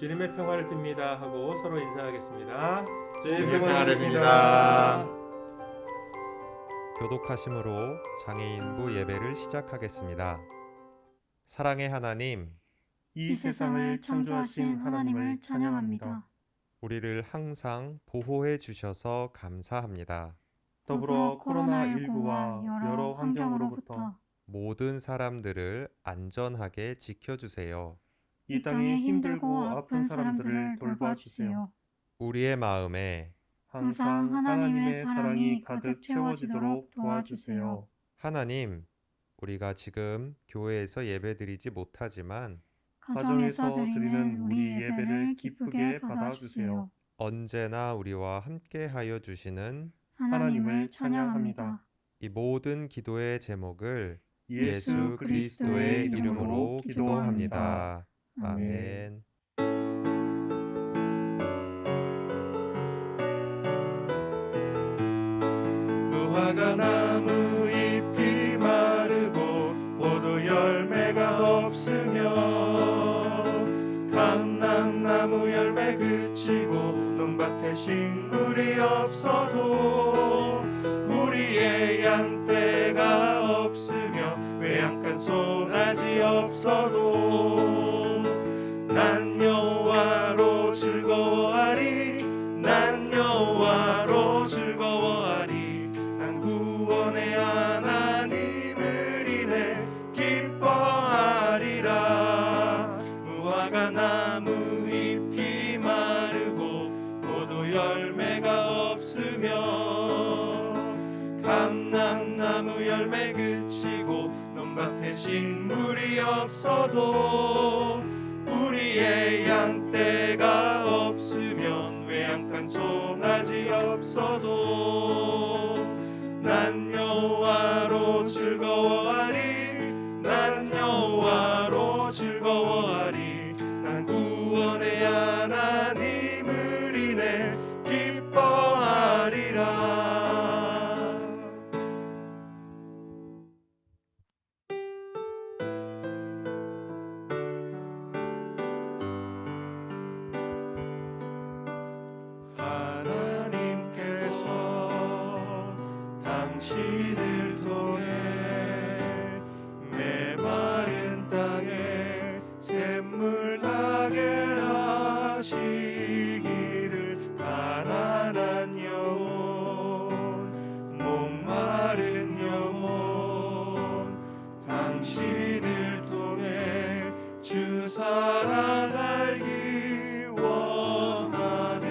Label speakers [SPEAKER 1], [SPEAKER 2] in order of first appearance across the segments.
[SPEAKER 1] 주님의 평화를 빕니다 하고 서로 인사하겠습니다.
[SPEAKER 2] 주님의 평화를 빕니다.
[SPEAKER 3] 교독하심으로 장애인부 예배를 시작하겠습니다. 사랑의 하나님,
[SPEAKER 4] 이 세상을 창조하신 하나님을 찬양합니다.
[SPEAKER 3] 우리를 항상 보호해 주셔서 감사합니다.
[SPEAKER 4] 더불어 코로나19와 여러 환경으로부터
[SPEAKER 3] 모든 사람들을 안전하게 지켜주세요.
[SPEAKER 4] 이 땅에 힘들고 아픈 사람들을 돌봐주세요.
[SPEAKER 3] 우리의 마음에
[SPEAKER 4] 항상 하나님의 사랑이 가득 채워지도록 도와주세요.
[SPEAKER 3] 하나님, 우리가 지금 교회에서 예배드리지 못하지만
[SPEAKER 4] 가정에서 드리는 우리 예배를 기쁘게 받아주세요.
[SPEAKER 3] 언제나 우리와 함께하여 주시는
[SPEAKER 4] 하나님을 찬양합니다.
[SPEAKER 3] 이 모든 기도의 제목을
[SPEAKER 4] 예수 그리스도의 이름으로 기도합니다.
[SPEAKER 3] 아멘.
[SPEAKER 2] 무화과 나무 잎이 마르고 포도 열매가 없으며 감람나무 열매 그치고 논밭에 식물이 없어도 우리의 양떼가 없으며 외양간 송아지 없어도 난 여호와로 즐거워하리 난 여호와로 즐거워하리 난 구원의 하나님을 인해 기뻐하리라. 무화과 나무 잎이 마르고 포도 열매가 없으며 감람나무 열매 그치고 논밭에 식물이 없어도 우리의 양떼가 없으면 외양간 송아지 없어도 난 여호와로 즐거워하리 난 여호와로 즐거워하리 난 구원의 하나님을 인해 기뻐하리라. 하나님께서 당신을 통해 메마른 땅에 샘물 나게 하시기를 가난한 영혼 목마른 영혼 당신을 통해 주 사랑 알기 원하네.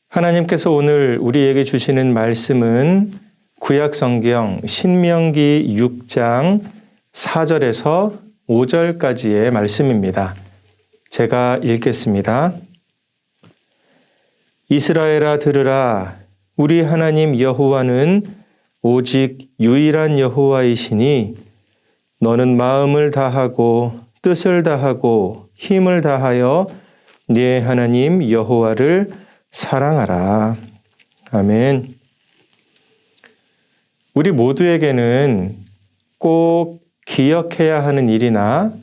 [SPEAKER 1] 하나님께서 오늘 우리에게 주시는 말씀은 구약성경 신명기 6장 4절에서 5절까지의 말씀입니다. 제가 읽겠습니다. 이스라엘아 들으라. 우리 하나님 여호와는 오직 유일한 여호와이시니 너는 마음을 다하고 뜻을 다하고 힘을 다하여 네 하나님 여호와를 사랑하라. 아멘. 우리 모두에게는 꼭 기억해야 하는 일이나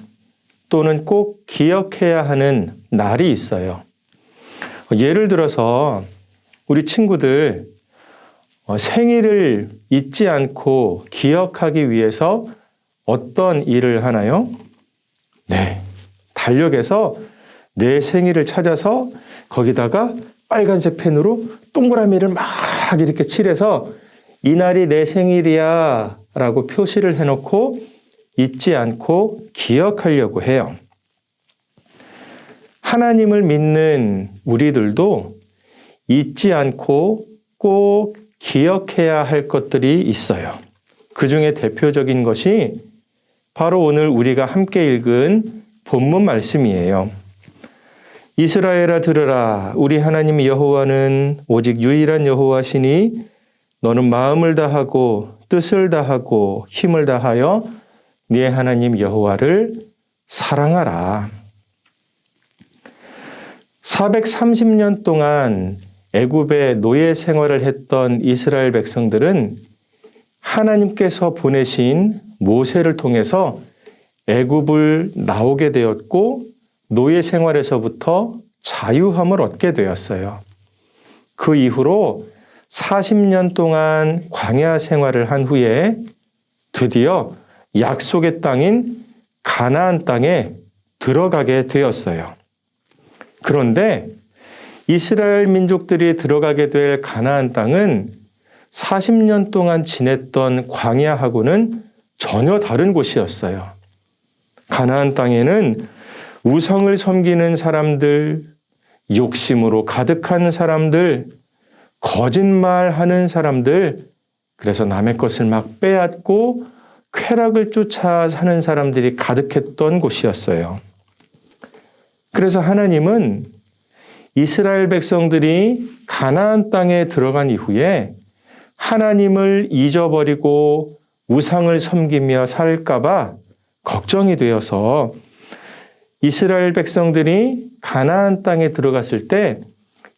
[SPEAKER 1] 또는 꼭 기억해야 하는 날이 있어요. 예를 들어서 우리 친구들 생일을 잊지 않고 기억하기 위해서 어떤 일을 하나요? 네, 달력에서 내 생일을 찾아서 거기다가 빨간색 펜으로 동그라미를 막 이렇게 칠해서 이날이 내 생일이야 라고 표시를 해놓고 잊지 않고 기억하려고 해요. 하나님을 믿는 우리들도 잊지 않고 꼭 기억해야 할 것들이 있어요. 그 중에 대표적인 것이 바로 오늘 우리가 함께 읽은 본문 말씀이에요. 이스라엘아 들으라. 우리 하나님 여호와는 오직 유일한 여호와시니 너는 마음을 다하고 뜻을 다하고 힘을 다하여 네 하나님 여호와를 사랑하라. 430년 동안 애굽의 노예 생활을 했던 이스라엘 백성들은 하나님께서 보내신 모세를 통해서 애굽을 나오게 되었고 노예 생활에서부터 자유함을 얻게 되었어요. 그 이후로 40년 동안 광야 생활을 한 후에 드디어 약속의 땅인 가나안 땅에 들어가게 되었어요. 그런데 이스라엘 민족들이 들어가게 될 가나안 땅은 40년 동안 지냈던 광야하고는 전혀 다른 곳이었어요. 가나안 땅에는 우상을 섬기는 사람들, 욕심으로 가득한 사람들, 거짓말하는 사람들, 그래서 남의 것을 막 빼앗고 쾌락을 쫓아 사는 사람들이 가득했던 곳이었어요. 그래서 하나님은 이스라엘 백성들이 가나안 땅에 들어간 이후에 하나님을 잊어버리고 우상을 섬기며 살까봐 걱정이 되어서 이스라엘 백성들이 가나안 땅에 들어갔을 때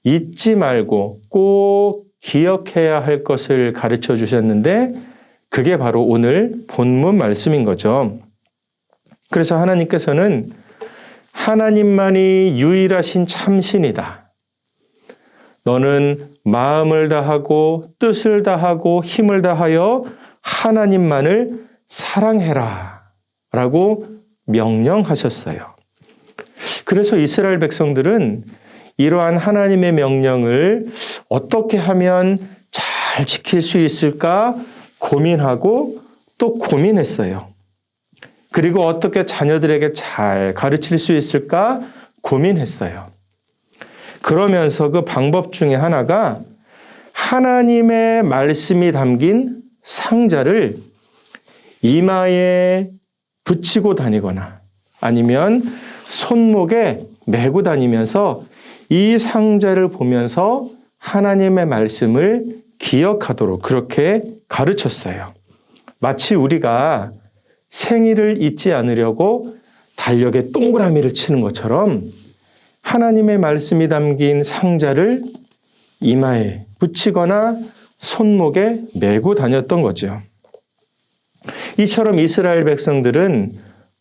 [SPEAKER 1] 잊지 말고 꼭 기억해야 할 것을 가르쳐 주셨는데 그게 바로 오늘 본문 말씀인 거죠. 그래서 하나님께서는 하나님만이 유일하신 참신이다. 너는 마음을 다하고 뜻을 다하고 힘을 다하여 하나님만을 사랑해라 라고 명령하셨어요. 그래서 이스라엘 백성들은 이러한 하나님의 명령을 어떻게 하면 잘 지킬 수 있을까 고민하고 또 고민했어요. 그리고 어떻게 자녀들에게 잘 가르칠 수 있을까 고민했어요. 그러면서 그 방법 중에 하나가 하나님의 말씀이 담긴 상자를 이마에 붙이고 다니거나 아니면 손목에 메고 다니면서 이 상자를 보면서 하나님의 말씀을 기억하도록 그렇게 가르쳤어요. 마치 우리가 생일을 잊지 않으려고 달력에 동그라미를 치는 것처럼 하나님의 말씀이 담긴 상자를 이마에 붙이거나 손목에 메고 다녔던 거죠. 이처럼 이스라엘 백성들은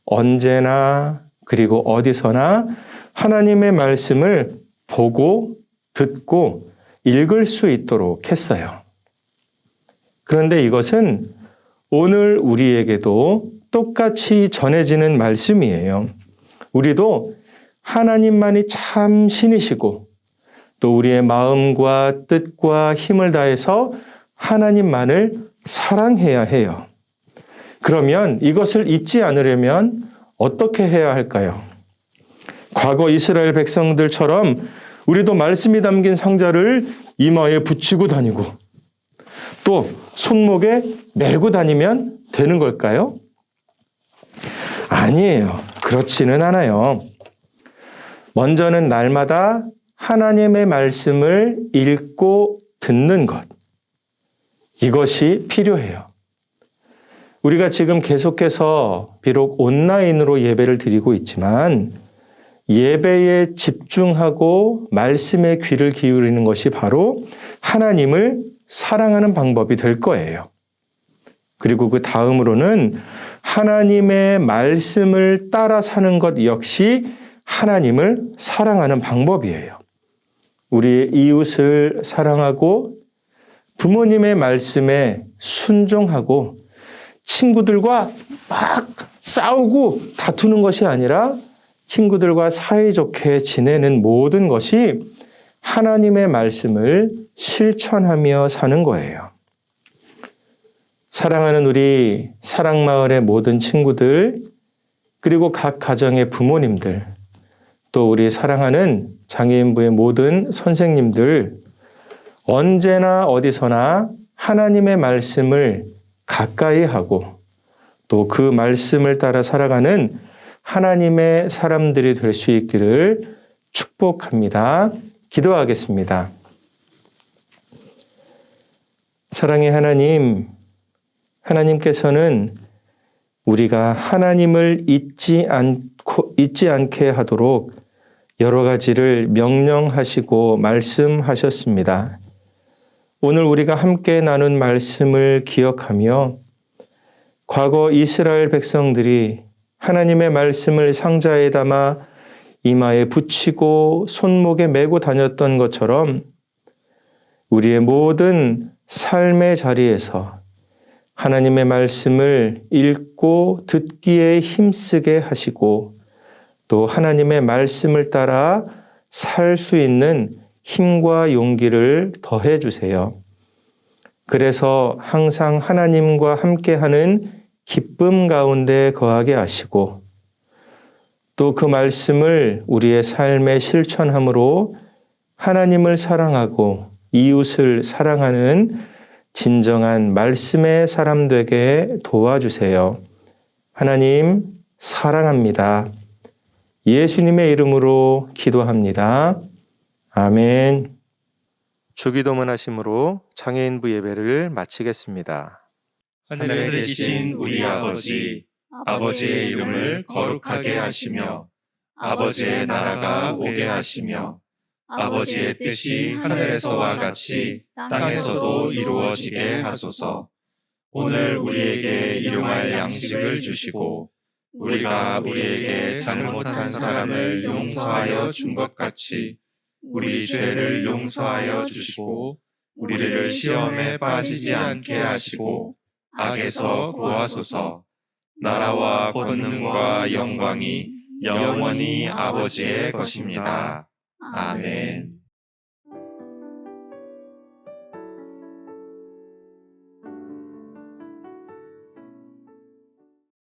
[SPEAKER 1] 언제나 그리고 어디서나 하나님의 말씀을 보고 듣고 읽을 수 있도록 했어요. 그런데 이것은 오늘 우리에게도 똑같이 전해지는 말씀이에요. 우리도 하나님만이 참 신이시고 또 우리의 마음과 뜻과 힘을 다해서 하나님만을 사랑해야 해요. 그러면 이것을 잊지 않으려면 어떻게 해야 할까요? 과거 이스라엘 백성들처럼 우리도 말씀이 담긴 상자를 이마에 붙이고 다니고 또 손목에 메고 다니면 되는 걸까요? 아니에요. 그렇지는 않아요. 먼저는 날마다 하나님의 말씀을 읽고 듣는 것. 이것이 필요해요. 우리가 지금 계속해서 비록 온라인으로 예배를 드리고 있지만 예배에 집중하고 말씀에 귀를 기울이는 것이 바로 하나님을 사랑하는 방법이 될 거예요. 그리고 그 다음으로는 하나님의 말씀을 따라 사는 것 역시 하나님을 사랑하는 방법이에요. 우리의 이웃을 사랑하고 부모님의 말씀에 순종하고 친구들과 막 싸우고 다투는 것이 아니라 친구들과 사이좋게 지내는 모든 것이 하나님의 말씀을 실천하며 사는 거예요. 사랑하는 우리 사랑마을의 모든 친구들, 그리고 각 가정의 부모님들, 또 우리 사랑하는 장애인부의 모든 선생님들, 언제나 어디서나 하나님의 말씀을 가까이 하고 또 그 말씀을 따라 살아가는 하나님의 사람들이 될 수 있기를 축복합니다. 기도하겠습니다. 사랑의 하나님, 하나님께서는 우리가 하나님을 잊지 않게 하도록 여러 가지를 명령하시고 말씀하셨습니다. 오늘 우리가 함께 나눈 말씀을 기억하며 과거 이스라엘 백성들이 하나님의 말씀을 상자에 담아 이마에 붙이고 손목에 메고 다녔던 것처럼 우리의 모든 삶의 자리에서 하나님의 말씀을 읽고 듣기에 힘쓰게 하시고 또 하나님의 말씀을 따라 살 수 있는 힘과 용기를 더해 주세요. 그래서 항상 하나님과 함께하는 기쁨 가운데 거하게 하시고 또 그 말씀을 우리의 삶에 실천함으로 하나님을 사랑하고 이웃을 사랑하는 진정한 말씀의 사람 되게 도와주세요. 하나님 사랑합니다. 예수님의 이름으로 기도합니다. 아멘. 주기도문 하심으로 장애인부 예배를 마치겠습니다.
[SPEAKER 2] 하늘에 계신 우리 아버지, 아버지의 이름을 거룩하게 하시며 아버지의 나라가 오게 하시며 아버지의 뜻이 하늘에서와 같이 땅에서도 이루어지게 하소서. 오늘 우리에게 일용할 양식을 주시고 우리가 우리에게 잘못한 사람을 용서하여 준 것 같이 우리 죄를 용서하여 주시고 우리를 시험에 빠지지 않게 하시고 악에서 구하소서. 나라와 권능과 영광이 영원히 아버지의 것입니다. 아멘.